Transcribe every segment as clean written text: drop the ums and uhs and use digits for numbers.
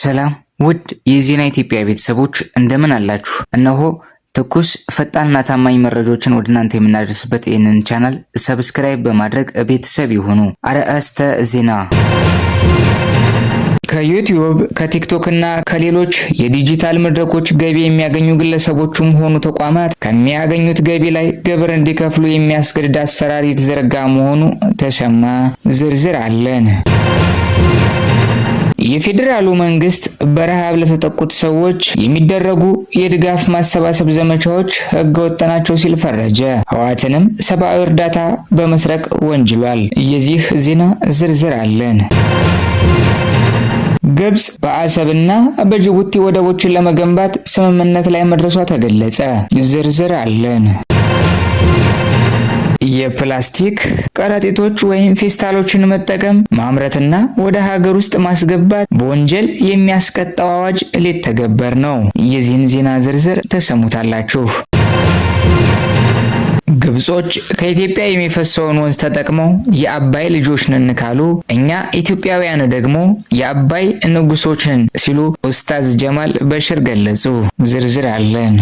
ሰላም ውድ የዜና ኢትዮጵያ ቤተሰቦች እንደምን አላችሁ? እነሆ ትኩስ ፈጣንና ታማኝ መረጃዎችን ወደ እናንተ የምናደርስበት ይህንን ቻናል ሰብስክራይብ በማድረግ ቤተሰብ ይሁኑ። አርዕስተ ዜና። ከዩቲዩብ ከቲክቶክ እና ከሌሎች የዲጂታል መድረኮች ገቢ የሚያገኙ ግለሰቦችም ሆኑ ተቋማት ከሚያገኙት ገቢ ላይ ግብር እንዲከፍሉ የሚያስገድድ አሰራር የተዘረጋ መሆኑ ተሰማ። ዝርዝር አለን። የፌዴራሉ መንግስት በረሃብ ለተጠቁት ሰዎች የሚደረጉ የድጋፍ ማሰባሰብ ዘመቻዎች ህገወጥ ናቸው ሲል ፈረጀ። ህወሓትንም ሰብአዊ እርዳታ በመስረቅ ወንጅሏል። የዚህ ዜና ዝርዝር አለን። ግብጽ በአሰብና በጅቡቲ ወደቦችን ለመገንባት ስምምነት ላይ መድረሷ ተገለጸ። ዝርዝር አለን። የፕላስቲክ ከረጢቶች ወይም ፌስታሎችን መጠቀም ማምረትና ወደ ሀገር ውስጥ ማስገባት በወንጀል የሚያስቀጣው አዋጅ ሊተገበር ነው። የዚህን ዜና ዝርዝር ተሰሙታላችሁ። ግብጾች ከኢትዮጵያ የሚፈሰውን ወንዝ ተጠቅመው የአባይ ልጆች ነን ካሉ፣ እኛ ኢትዮጵያውያን ደግሞ የአባይ ንጉሶች ነን ሲሉ ኡስታዝ ጀማል በሽር ገለጹ። ዝርዝር አለን።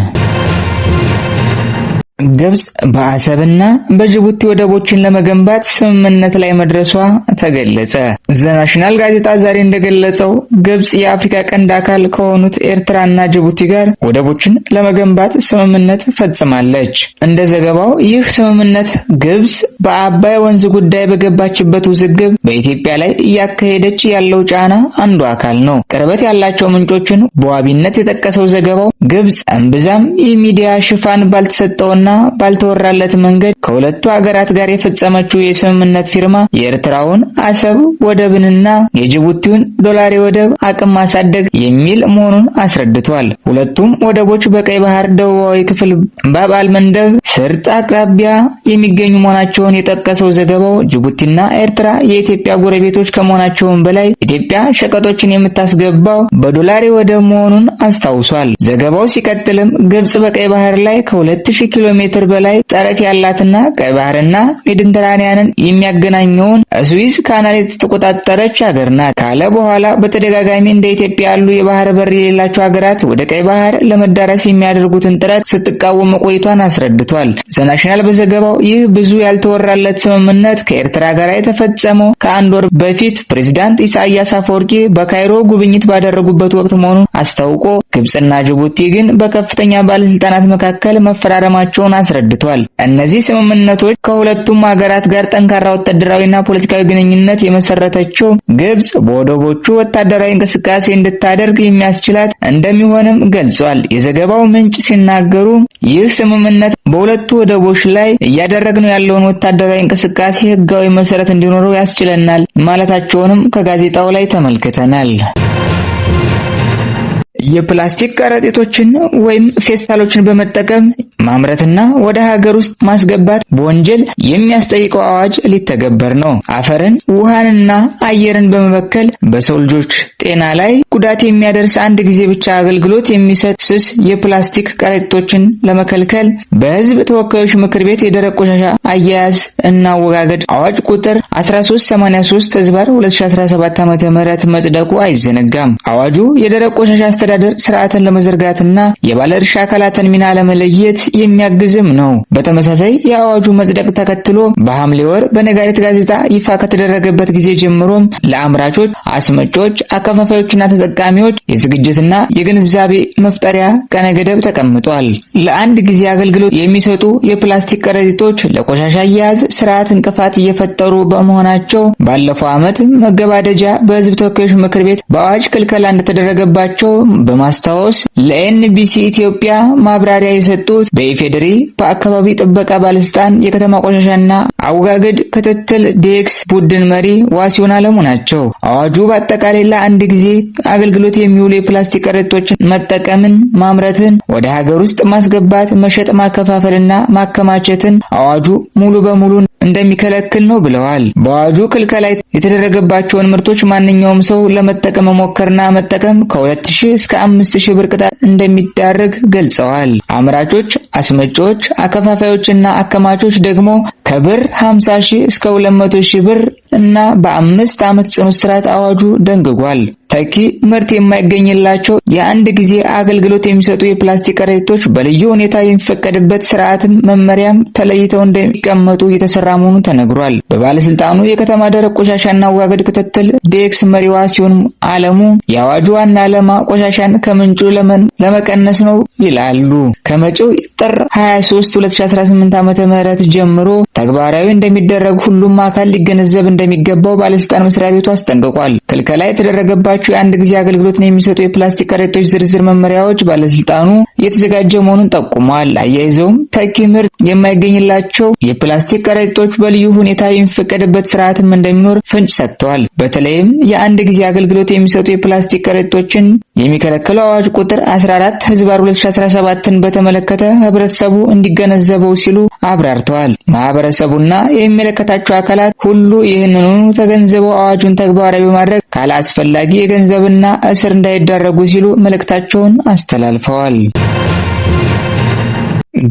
ግብጽ በአሰብና በጅቡቲ ወደቦችን ለመገንባት ስምምነት ላይ መድረሷ ተገለጸ። ዘናሽናል ጋዜጣ ዛሬ እንደገለጸው ግብጽ የአፍሪካ ቀንድ አካል ከሆኑት ኤርትራና ጅቡቲ ጋር ወደቦችን ለመገንባት ስምምነት ፈጽማለች። እንደ ዘገባው ይህ ስምምነት ግብጽ በአባይ ወንዝ ጉዳይ በገባችበት ውዝግብ በኢትዮጵያ ላይ እያካሄደች ያለው ጫና አንዱ አካል ነው። ቅርበት ያላቸው ምንጮችን በዋቢነት የጠቀሰው ዘገባው ግብጽ እምብዛም የሚዲያ ሽፋን ባልተሰጠውና ባልተወራለት መንገድ ከሁለቱ ሀገራት ጋር የፈጸመችው የስምምነት ፊርማ የኤርትራውን አሰብ ወደብንና የጅቡቲውን ዶላሬ ወደብ አቅም ማሳደግ የሚል መሆኑን አስረድቷል። ሁለቱም ወደቦች በቀይ ባህር ደቡባዊ ክፍል ባብ አልመንደብ ስርጥ አቅራቢያ የሚገኙ መሆናቸውን የጠቀሰው ዘገባው ጅቡቲና ኤርትራ የኢትዮጵያ ጎረቤቶች ከመሆናቸውም በላይ ኢትዮጵያ ሸቀጦችን የምታስገባው በዶላሬ ወደብ መሆኑን አስታውሷል። ዘገባው ሲቀጥልም ግብጽ በቀይ ባህር ላይ ከ2000 ኪሎ ሜትር በላይ ጠረፍ ያላትና ቀይ ባህርና ሜዲተራኒያንን የሚያገናኘውን ስዊዝ ካናል የተቆጣጠረች ሀገር ናት ካለ በኋላ በተደጋጋሚ እንደ ኢትዮጵያ ያሉ የባህር በር የሌላቸው ሀገራት ወደ ቀይ ባህር ለመዳረስ የሚያደርጉትን ጥረት ስትቃወም መቆይቷን አስረድቷል። ዘናሽናል በዘገባው ይህ ብዙ ያልተወራለት ስምምነት ከኤርትራ ጋር የተፈጸመው ከአንድ ወር በፊት ፕሬዝዳንት ኢሳያስ አፈወርቂ በካይሮ ጉብኝት ባደረጉበት ወቅት መሆኑን አስታውቆ ግብጽና ጅቡቲ ግን በከፍተኛ ባለስልጣናት መካከል መፈራረማቸውን አስረድቷል። እነዚህ ስምምነቶች ከሁለቱም ሀገራት ጋር ጠንካራ ወታደራዊና ፖለቲካዊ ግንኙነት የመሰረተችው ግብጽ በወደቦቹ ወታደራዊ እንቅስቃሴ እንድታደርግ የሚያስችላት እንደሚሆንም ገልጿል። የዘገባው ምንጭ ሲናገሩ ይህ ስምምነት በሁለቱ ወደቦች ላይ እያደረግነው ያለውን ወታደራዊ እንቅስቃሴ ህጋዊ መሰረት እንዲኖረው ያስችለናል ማለታቸውንም ከጋዜጣው ላይ ተመልክተናል። የፕላስቲክ ከረጢቶችን ወይም ፌስታሎችን በመጠቀም ማምረትና ወደ ሀገር ውስጥ ማስገባት በወንጀል የሚያስጠይቀው አዋጅ ሊተገበር ነው። አፈርን፣ ውሃንና አየርን በመበከል በሰው ልጆች ጤና ላይ ጉዳት የሚያደርስ አንድ ጊዜ ብቻ አገልግሎት የሚሰጥ ስስ የፕላስቲክ ከረጢቶችን ለመከልከል በሕዝብ ተወካዮች ምክር ቤት የደረቅ ቆሻሻ አያያዝ እና አወጋገድ አዋጅ ቁጥር 1383/2017 ዓ.ም መጽደቁ አይዘነጋም። አዋጁ የደረቅ ቆሻሻ አስተዳደር ስርዓትን ለመዘርጋትና የባለድርሻ አካላትን ሚና ለመለየት የሚያግዝም ነው። በተመሳሳይ የአዋጁ መጽደቅ ተከትሎ በሐምሌ ወር በነጋሪት ጋዜጣ ይፋ ከተደረገበት ጊዜ ጀምሮም ለአምራቾች፣ አስመጮች፣ አከፋፋዮችና ተጠቃሚዎች የዝግጅትና የግንዛቤ መፍጠሪያ ቀነ ገደብ ተቀምጧል። ለአንድ ጊዜ አገልግሎት የሚሰጡ የፕላስቲክ ከረጢቶች ለቆሻሻ አያያዝ ስርዓት እንቅፋት እየፈጠሩ በመሆናቸው ባለፈው ዓመት መገባደጃ በሕዝብ ተወካዮች ምክር ቤት በአዋጅ ክልከላ እንደተደረገባቸው በማስታወስ ለኤንቢሲ ኢትዮጵያ ማብራሪያ የሰጡት በኢፌዴሪ በአካባቢ ጥበቃ ባለስልጣን የከተማ ቆሻሻና አወጋገድ ክትትል ዴክስ ቡድን መሪ ዋሲሁን አለሙ ናቸው። አዋጁ በአጠቃላይ ለአንድ ጊዜ አገልግሎት የሚውሉ የፕላስቲክ ከረጢቶችን መጠቀምን፣ ማምረትን፣ ወደ ሀገር ውስጥ ማስገባት፣ መሸጥ፣ ማከፋፈልና ማከማቸትን አዋጁ ሙሉ በሙሉ እንደሚከለክል ነው ብለዋል። በአዋጁ ክልከላ የተደረገባቸውን ምርቶች ማንኛውም ሰው ለመጠቀም መሞከርና መጠቀም ከ2000 እስከ 5000 ብር ቅጣት እንደሚዳረግ ገልጸዋል። አምራቾች፣ አስመጪዎች፣ አከፋፋዮችና አከማቾች ደግሞ ከብር 50,000 እስከ 200,000 ብር እና በ5 ዓመት ጽኑ እስራት አዋጁ ደንግጓል። ተኪ ምርት የማይገኝላቸው የአንድ ጊዜ አገልግሎት የሚሰጡ የፕላስቲክ ከረጢቶች በልዩ ሁኔታ የሚፈቀድበት ስርዓትም መመሪያም ተለይተው እንደሚቀመጡ እየተሰራ መሆኑ ተነግሯል። በባለስልጣኑ የከተማ ደረቅ ቆሻሻና አወጋገድ ክትትል ዴክስ መሪዋ ሲሆን አለሙ የአዋጁ ዋና ዓላማ ቆሻሻን ከምንጩ ለመቀነስ ነው ይላሉ። ከመጪው ጥር 23 2018 ዓ.ም ጀምሮ ተግባራዊ እንደሚደረግ ሁሉም አካል ሊገነዘብ እንደሚገባው ባለስልጣን መስሪያ ቤቱ አስጠንቅቋል። ክልከላ የተደረገባቸው የአንድ ጊዜ አገልግሎትን የሚሰጡ የፕላስቲክ ከረጢቶች ዝርዝር መመሪያዎች ባለስልጣኑ እየተዘጋጀ መሆኑን ጠቁመዋል። አያይዘውም ተኪ ምርት የማይገኝላቸው የፕላስቲክ ከረጢቶች በልዩ ሁኔታ የሚፈቀድበት ስርዓትም እንደሚኖር ፍንጭ ሰጥተዋል። በተለይም የአንድ ጊዜ አገልግሎት የሚሰጡ የፕላስቲክ ከረጢቶችን የሚከለክለው አዋጅ ቁጥር 14/2017ን በተመለከተ ህብረተሰቡ እንዲገነዘበው ሲሉ አብራርተዋል። ማህበረሰቡና የሚመለከታቸው አካላት ሁሉ ይህንኑ ተገንዝበው አዋጁን ተግባራዊ በማድረግ ካላስፈላጊ የገንዘብና እስር እንዳይዳረጉ ሲሉ መልእክታቸውን አስተላልፈዋል።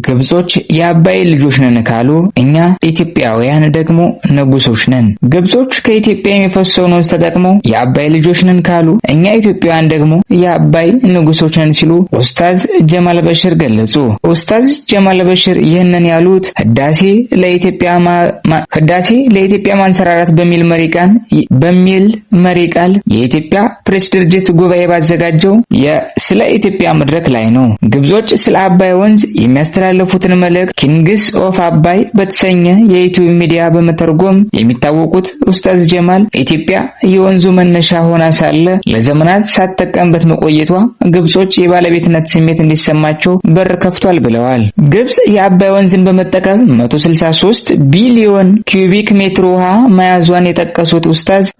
ግብጾች የአባይ ልጆች ነን ካሉ እኛ ኢትዮጵያውያን ደግሞ ንጉሶች ነን። ግብጾች ከኢትዮጵያ የሚፈሰውን ወንዝ ተጠቅመው የአባይ ልጆች ነን ካሉ እኛ ኢትዮጵያውያን ደግሞ የአባይ ንጉሶች ነን ሲሉ ኡስታዝ ጀማል በሽር ገለጹ። ኡስታዝ ጀማል በሽር ይህንን ያሉት ህዳሴ ለኢትዮጵያ ማንሰራራት በሚል መሪ ቃል የኢትዮጵያ ፕሬስ ድርጅት ጉባኤ ባዘጋጀው ስለ ኢትዮጵያ መድረክ ላይ ነው። ግብጾች ስለ አባይ ወንዝ የሚያስተላልፉትን መልእክት ኪንግስ ኦፍ አባይ በተሰኘ የዩቲዩብ ሚዲያ በመተርጎም የሚታወቁት ኡስታዝ ጀማል ኢትዮጵያ የወንዙ መነሻ ሆና ሳለ ለዘመናት ሳትጠቀምበት መቆየቷ ግብጾች የባለቤትነት ስሜት እንዲሰማቸው በር ከፍቷል ብለዋል። ግብጽ የአባይ ወንዝን በመጠቀም 163 ቢሊዮን ኪዩቢክ ሜትር ውሃ መያዟን የጠቀሱት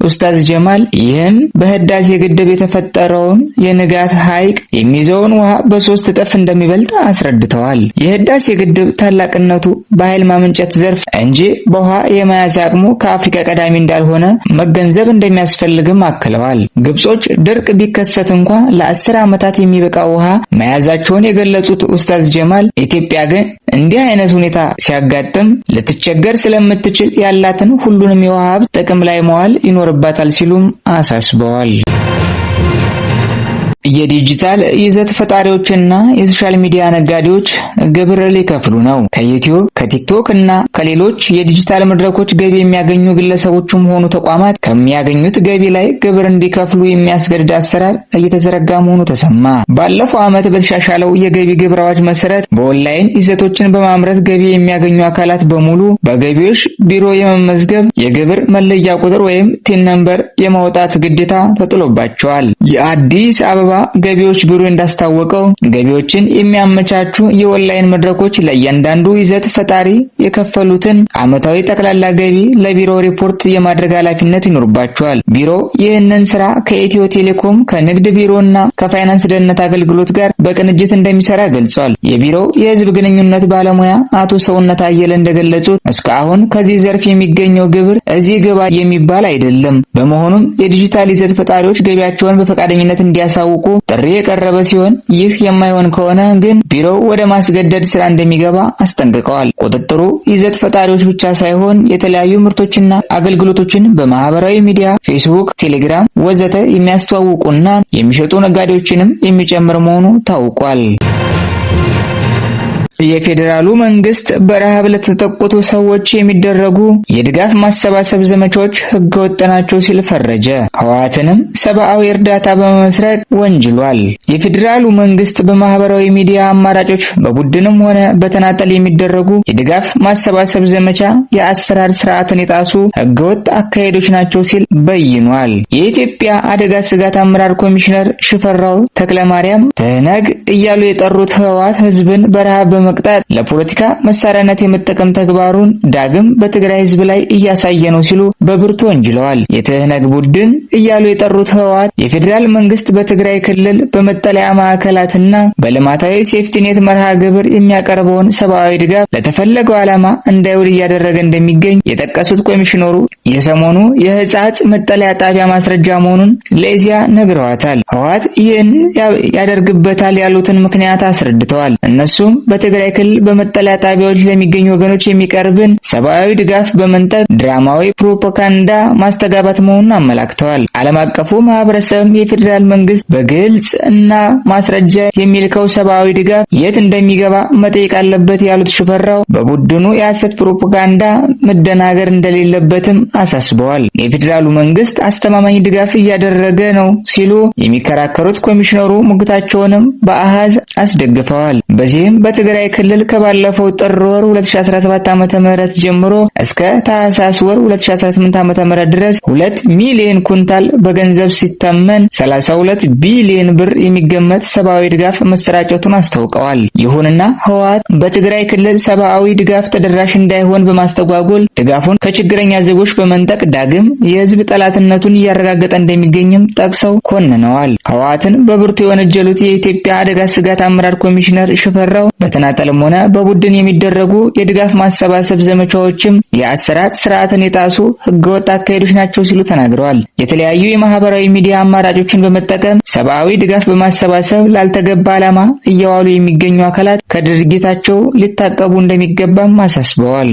ኡስታዝ ጀማል ይህም በህዳሴ ግድብ የተፈጠረውን የንጋት ሐይቅ የሚይዘውን ውሃ በ3 እጥፍ እንደሚበልጥ አስረድተዋል። የህዳሴ ግድብ ታላቅነቱ በኃይል ማመንጨት ዘርፍ እንጂ በውሃ የመያዝ አቅሙ ከአፍሪካ ቀዳሚ እንዳልሆነ መገንዘብ እንደሚያስፈልግም አክለዋል። ግብጾች ድርቅ ቢከሰት እንኳ ለ10 ዓመታት የሚበቃ ውሃ መያዛቸውን የገለጹት ኡስታዝ ጀማል ኢትዮጵያ ግን እንዲህ አይነት ሁኔታ ሲያጋጥም ልትቸገር ስለምትችል ያላትን ሁሉንም የውሃ ሀብት ጥቅም ላይ መዋል ይኖርባታል ሲሉም አሳስበዋል። የዲጂታል ይዘት ፈጣሪዎችና የሶሻል ሚዲያ ነጋዴዎች ግብር ሊከፍሉ ነው። ከዩቲዩብ፣ ከቲክቶክ እና ከሌሎች የዲጂታል መድረኮች ገቢ የሚያገኙ ግለሰቦችም ሆኑ ተቋማት ከሚያገኙት ገቢ ላይ ግብር እንዲከፍሉ የሚያስገድድ አሰራር እየተዘረጋ መሆኑ ተሰማ። ባለፈው ዓመት በተሻሻለው የገቢ ግብር አዋጅ መሰረት በኦንላይን ይዘቶችን በማምረት ገቢ የሚያገኙ አካላት በሙሉ በገቢዎች ቢሮ የመመዝገብ የግብር መለያ ቁጥር ወይም ቲን ነምበር የማውጣት ግዴታ ተጥሎባቸዋል። የአዲስ አበባ ገቢዎች ቢሮ እንዳስታወቀው ገቢዎችን የሚያመቻቹ የኦንላይን መድረኮች ለእያንዳንዱ ይዘት ፈጣሪ የከፈሉትን ዓመታዊ ጠቅላላ ገቢ ለቢሮ ሪፖርት የማድረግ ኃላፊነት ይኖርባቸዋል። ቢሮ ይህንን ስራ ከኢትዮ ቴሌኮም፣ ከንግድ ቢሮና ከፋይናንስ ደህንነት አገልግሎት ጋር በቅንጅት እንደሚሰራ ገልጿል። የቢሮው የህዝብ ግንኙነት ባለሙያ አቶ ሰውነት አየለ እንደገለጹት እስካሁን ከዚህ ዘርፍ የሚገኘው ግብር እዚህ ግባ የሚባል አይደለም። በመሆኑም የዲጂታል ይዘት ፈጣሪዎች ገቢያቸውን በፈቃደኝነት እንዲያሳውቁ ጥሪ የቀረበ ሲሆን ይህ የማይሆን ከሆነ ግን ቢሮው ወደ ማስገደድ ስራ እንደሚገባ አስጠንቅቀዋል። ቁጥጥሩ ይዘት ፈጣሪዎች ብቻ ሳይሆን የተለያዩ ምርቶችና አገልግሎቶችን በማህበራዊ ሚዲያ ፌስቡክ፣ ቴሌግራም ወዘተ የሚያስተዋውቁና የሚሸጡ ነጋዴዎችንም የሚጨምር መሆኑ ታውቋል። የፌዴራሉ መንግስት በረሃብ ለተጠቁት ሰዎች የሚደረጉ የድጋፍ ማሰባሰብ ዘመቻዎች ህገወጥ ናቸው ሲል ፈረጀ። ህወሓትንም ሰብአዊ እርዳታ በመመስረት ወንጅሏል። የፌዴራሉ መንግስት በማህበራዊ ሚዲያ አማራጮች በቡድንም ሆነ በተናጠል የሚደረጉ የድጋፍ ማሰባሰብ ዘመቻ የአሰራር ስርዓትን የጣሱ ህገወጥ አካሄዶች ናቸው ሲል በይኗል። የኢትዮጵያ አደጋ ስጋት አመራር ኮሚሽነር ሽፈራው ተክለማርያም ትህነግ እያሉ የጠሩት ህወሓት ህዝብን በረሃብ መቅጣት ለፖለቲካ መሳሪያነት የመጠቀም ተግባሩን ዳግም በትግራይ ህዝብ ላይ እያሳየ ነው ሲሉ በብርቱ ወንጅለዋል። የትህነግ ቡድን እያሉ የጠሩት ህወሓት የፌዴራል መንግስት በትግራይ ክልል በመጠለያ ማዕከላትና በልማታዊ ሴፍቲኔት መርሃ ግብር የሚያቀርበውን ሰብአዊ ድጋፍ ለተፈለገው ዓላማ እንዳይውል እያደረገ እንደሚገኝ የጠቀሱት ኮሚሽነሩ የሰሞኑ የህጻጽ መጠለያ ጣቢያ ማስረጃ መሆኑን ለኢዜአ ነግረዋታል። ህወሓት ይህን ያደርግበታል ያሉትን ምክንያት አስረድተዋል። እነሱም በትግራይ ክልል በመጠለያ ጣቢያዎች ለሚገኙ ወገኖች የሚቀርብን ሰብአዊ ድጋፍ በመንጠቅ ድራማዊ ፕሮፓጋንዳ ማስተጋባት መሆኑን አመላክተዋል። ዓለም አቀፉ ማህበረሰብ የፌዴራል መንግስት በግልጽ እና ማስረጃ የሚልከው ሰብአዊ ድጋፍ የት እንደሚገባ መጠየቅ አለበት ያሉት ሽፈራው በቡድኑ የሐሰት ፕሮፓጋንዳ መደናገር እንደሌለበትም አሳስበዋል። የፌዴራሉ መንግስት አስተማማኝ ድጋፍ እያደረገ ነው ሲሉ የሚከራከሩት ኮሚሽነሩ ሙግታቸውንም በአሃዝ አስደግፈዋል። በዚህም በትግራይ ክልል ከባለፈው ጥር ወር 2017 ዓ.ም ጀምሮ እስከ ታህሳስ ወር 2018 ዓ.ም ድረስ 2 ሚሊዮን ኩንታል በገንዘብ ሲተመን 32 ቢሊዮን ብር የሚገመት ሰብአዊ ድጋፍ መሰራጨቱን አስታውቀዋል። ይሁንና ህወሓት በትግራይ ክልል ሰብአዊ ድጋፍ ተደራሽ እንዳይሆን በማስተጓጎል ድጋፉን ከችግረኛ ዜጎች በመንጠቅ ዳግም የህዝብ ጠላትነቱን እያረጋገጠ እንደሚገኝም ጠቅሰው ኮንነዋል። ህወሓትን በብርቱ የወነጀሉት የኢትዮጵያ አደጋ ስጋት አመራር ኮሚሽነር ሽፈራው በተናጠልም ሆነ በቡድን የሚደረጉ የድጋፍ ማሰባሰብ ዘመቻዎችም የአሰራር ስርዓትን የጣሱ ህገወጥ አካሄዶች ናቸው ሲሉ ተናግረዋል። የተለያዩ የማህበራዊ ሚዲያ አማራጮችን በመጠቀም ሰብአዊ ድጋፍ በማሰባሰብ ላልተገባ ዓላማ እየዋሉ የሚገኙ አካላት ከድርጊታቸው ሊታቀቡ እንደሚገባም አሳስበዋል።